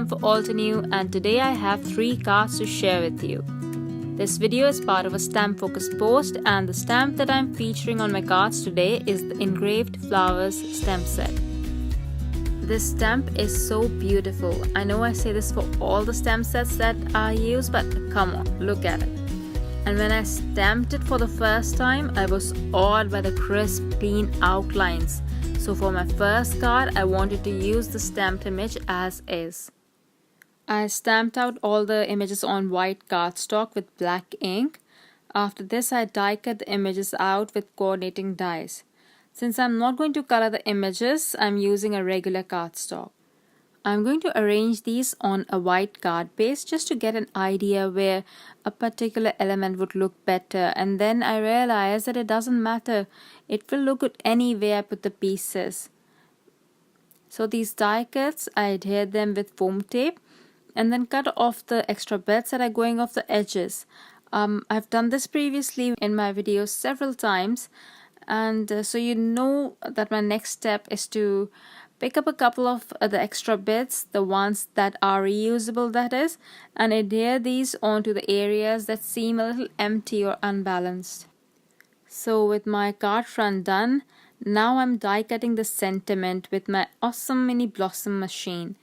Erum for Altenew, and today I have 3 cards to share with you. This video is part of a stamp focus post, and the stamp that I'm featuring on my cards today is the Engraved Flowers Stamp Set. This stamp is so beautiful. I know I say this for all the stamp sets that I use, but come on, look at it. And when I stamped it for the first time, I was awed by the crisp, clean outlines. So for my first card, I wanted to use the stamped image as is. I stamped out all the images on white cardstock with black ink. After this, I die cut the images out with coordinating dies. Since I'm not going to color the images, I'm using a regular cardstock. I'm going to arrange these on a white card base just to get an idea where a particular element would look better, and then I realized that it doesn't matter. It will look good anywhere I put the pieces. So these die cuts, I adhere them with foam tape and then cut off the extra bits that are going off the edges. I've done this previously in my videos several times, and so you know that my next step is to pick up a couple of the extra bits, the ones that are reusable that is, and adhere these onto the areas that seem a little empty or unbalanced. So with my card front done, now I'm die cutting the sentiment with my awesome mini blossom machine.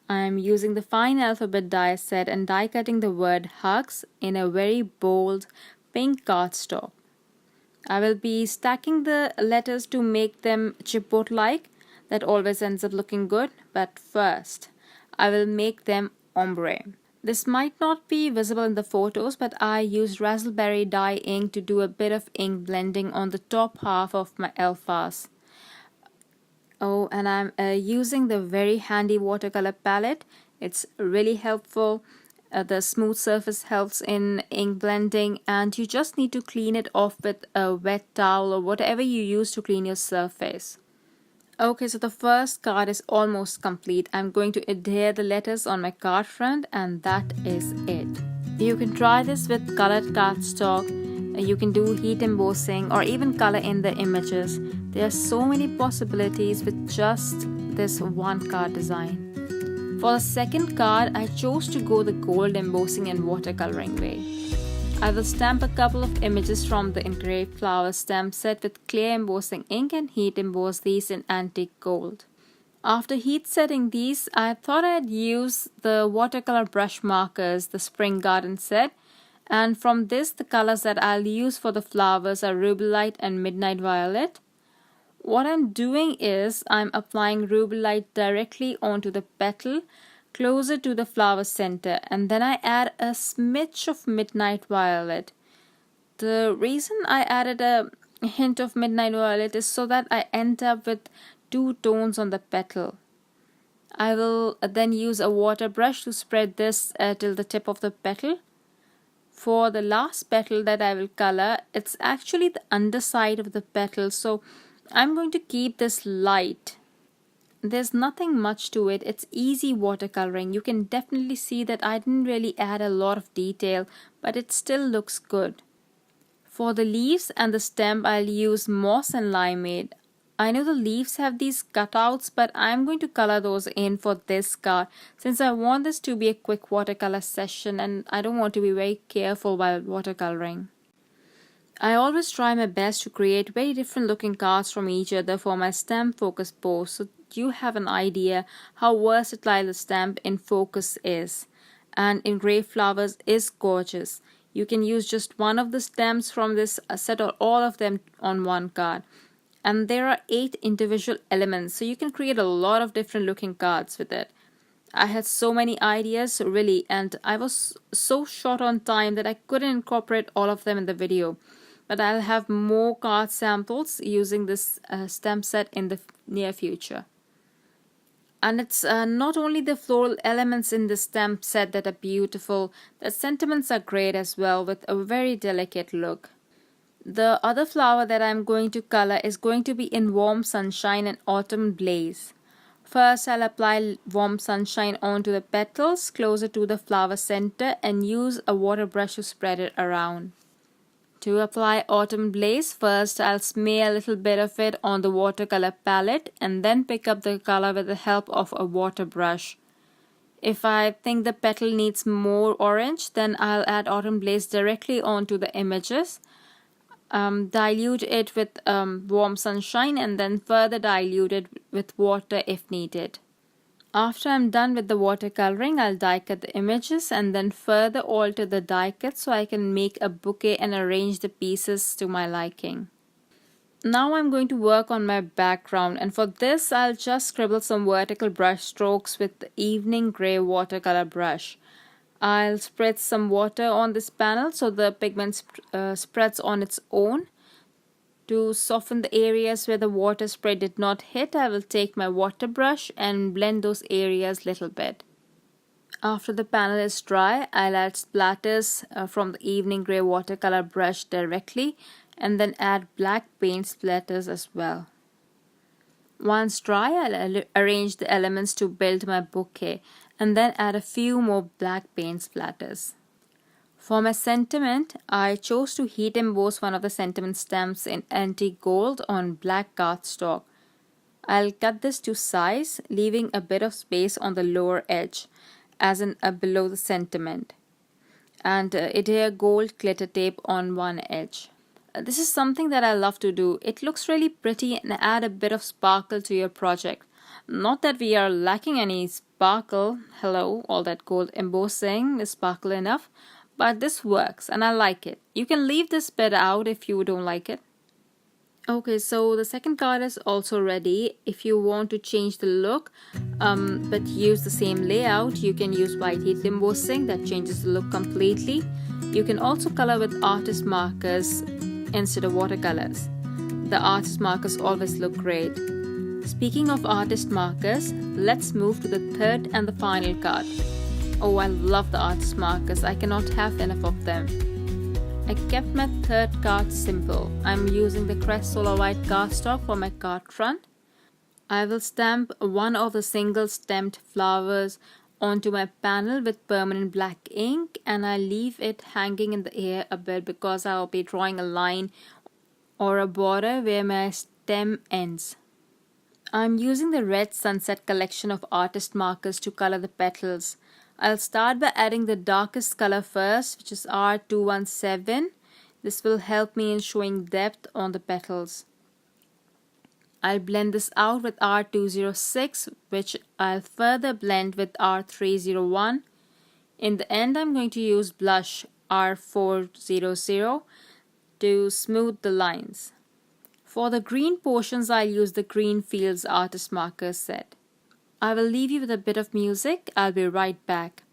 I'm using the fine alphabet die set and die cutting the word hugs in a very bold pink cardstock. I will be stacking the letters to make them chipboard-like. That always ends up looking good, but first I will make them ombre. This might not be visible in the photos, but I used raspberry dye ink to do a bit of ink blending on the top half of my elfas. Oh, and I'm using the very handy watercolor palette. It's really helpful. The smooth surface helps in ink blending, and you just need to clean it off with a wet towel or whatever you use to clean your surface. Okay, so the first card is almost complete. I'm going to adhere the letters on my card front, and that is it. You can try this with colored cardstock. You can do heat embossing or even color in the images. There are so many possibilities with just this one card design. For the second card, I chose to go the gold embossing and watercoloring way. I will stamp a couple of images from the Engraved Flowers Stamp Set with clear embossing ink and heat emboss these in antique gold. After heat setting these, I thought I'd use the watercolor brush markers, the Spring Garden set, and from this the colors that I'll use for the flowers are Rubellite and Midnight Violet. What I'm doing is I'm applying Rubellite directly onto the petal closer to the flower center, and then I add a smidge of Midnight Violet. The reason I added a hint of Midnight Violet is so that I end up with 2 tones on the petal. I will then use a water brush to spread this till the tip of the petal. For the last petal that I will color, it's actually the underside of the petal, so I'm going to keep this light. There's nothing much to it. It's easy watercoloring. You can definitely see that I didn't really add a lot of detail, but it still looks good. For the leaves and the stem, I'll use moss and limeade. I know the leaves have these cutouts, but I'm going to color those in for this card since I want this to be a quick watercolor session and I don't want to be very careful while watercoloring. I always try my best to create very different looking cards from each other for my stamp focus post, so you have an idea how versatile the stamp in focus is. And Engraved Flowers is gorgeous. You can use just one of the stamps from this set or all of them on one card. And there are 8 individual elements, so you can create a lot of different looking cards with it. I had so many ideas really, and I was so short on time that I couldn't incorporate all of them in the video. But I'll have more card samples using this stamp set in the near future. And it's not only the floral elements in the stamp set that are beautiful, the sentiments are great as well with a very delicate look. The other flower that I'm going to color is going to be in Warm Sunshine and Autumn Blaze. First, I'll apply Warm Sunshine onto the petals closer to the flower center and use a water brush to spread it around. To apply Autumn Blaze, first I'll smear a little bit of it on the watercolor palette and then pick up the color with the help of a water brush. If I think the petal needs more orange, then I'll add autumn blaze directly onto the images. Dilute it with warm sunshine and then further dilute it with water if needed. After I'm done with the watercoloring, I'll die cut the images and then further alter the die cut so I can make a bouquet and arrange the pieces to my liking. Now I'm going to work on my background, and for this I'll just scribble some vertical brush strokes with the evening grey watercolor brush. I'll spread some water on this panel so the pigment spreads on its own. To soften the areas where the water spray did not hit, I will take my water brush and blend those areas little bit. After the panel is dry, I'll add splatters from the evening grey watercolor brush directly and then add black paint splatters as well. Once dry, I'll arrange the elements to build my bouquet and then add a few more black paint splatters. For my sentiment, I chose to heat emboss one of the sentiment stamps in antique gold on black cardstock. I'll cut this to size, leaving a bit of space on the lower edge, as in below the sentiment, and adhere gold glitter tape on one edge. This is something that I love to do. It looks really pretty and add a bit of sparkle to your project. Not that we are lacking any sparkle. Hello, all that gold embossing is sparkle enough. But this works and I like it. You can leave this bit out if you don't like it. Okay, so the second card is also ready. If you want to change the look but use the same layout, you can use white heat embossing. That changes the look completely. You can also color with artist markers instead of watercolors. The artist markers always look great. Speaking of artist markers, let's move to the third and the final card. Oh, I love the artist markers. I cannot have enough of them. I kept my third card simple. I'm using the Crest Solar White cardstock for my card front. I will stamp one of the single stamped flowers onto my panel with permanent black ink, and I leave it hanging in the air a bit because I'll be drawing a line or a border where my stem ends. I'm using the Red Sunset collection of artist markers to color the petals. I'll start by adding the darkest color first, which is R217. This will help me in showing depth on the petals. I'll blend this out with R206, which I'll further blend with R301. In the end, I'm going to use blush R400 to smooth the lines. For the green portions, I'll use the Green Fields Artist Marker set. I will leave you with a bit of music. I'll be right back.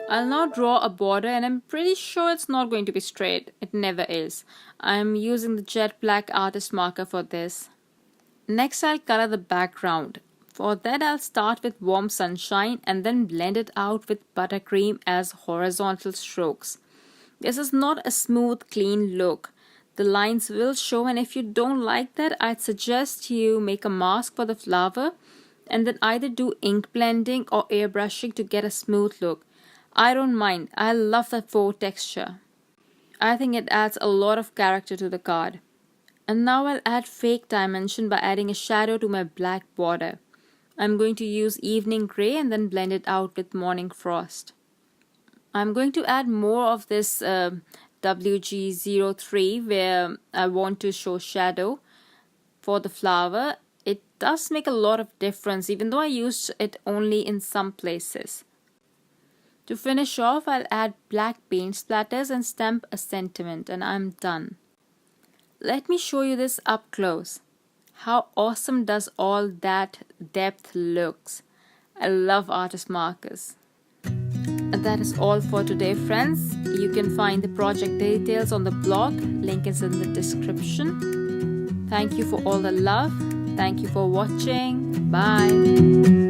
I'll now draw a border, and I'm pretty sure it's not going to be straight. It never is. I'm using the jet black artist marker for this. Next, I'll color the background. For that, I'll start with warm sunshine and then blend it out with buttercream as horizontal strokes. This is not a smooth, clean look. The lines will show, and if you don't like that, I'd suggest you make a mask for the flower and then either do ink blending or airbrushing to get a smooth look. I don't mind. I love the faux texture. I think it adds a lot of character to the card. And now I'll add fake dimension by adding a shadow to my black border. I'm going to use evening gray and then blend it out with morning frost. I'm going to add more of this WG03 where I want to show shadow for the flower. It does make a lot of difference even though I used it only in some places. To finish off, I'll add black paint splatters and stamp a sentiment, and I'm done. Let me show you this up close. How awesome does all that depth looks? I love artist markers. And that is all for today, friends. You can find the project details on the blog. Link is in the description. Thank you for all the love. Thank you for watching. Bye.